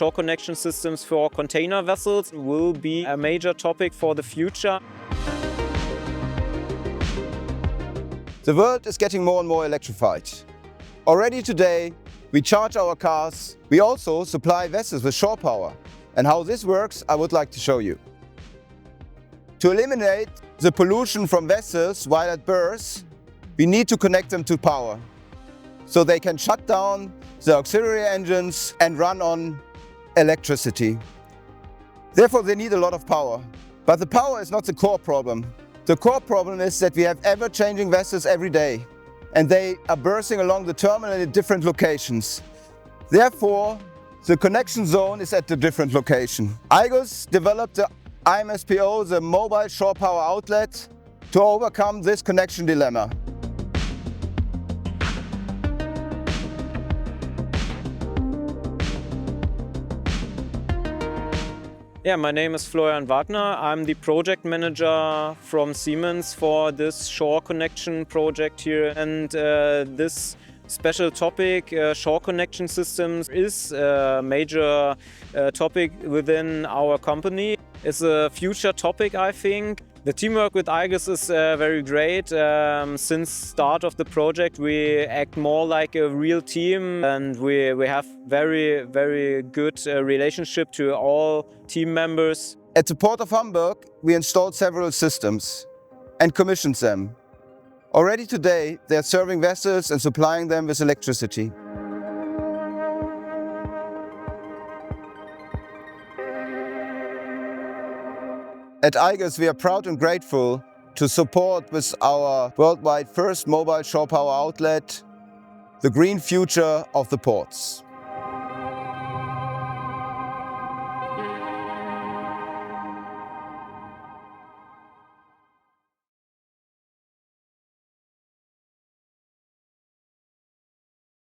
shore connection systems for container vessels will be a major topic for the future. The world is getting more and more electrified. Already today, we charge our cars. We also supply vessels with shore power. And how this works, I would like to show you. To eliminate the pollution from vessels while at berth, we need to connect them to power, so they can shut down the auxiliary engines and run on electricity. Therefore, they need a lot of power. But the power is not the core problem. The core problem is that we have ever-changing vessels every day, and they are berthing along the terminal at different locations. Therefore, the connection zone is at a different location. Igus developed the iMSPO, the mobile shore power outlet, to overcome this connection dilemma. Yeah, my name is Florian Wagner. I'm the project manager from Siemens for this shore connection project here. And this special topic, shore connection systems, is a major topic within our company. It's a future topic, I think. The teamwork with Igus is very great. Since start of the project, we act more like a real team, and we have very good relationship to all team members. At the Port of Hamburg, we installed several systems and commissioned them. Already today, they are serving vessels and supplying them with electricity. At Igus, we are proud and grateful to support with our worldwide first mobile shore power outlet the green future of the ports.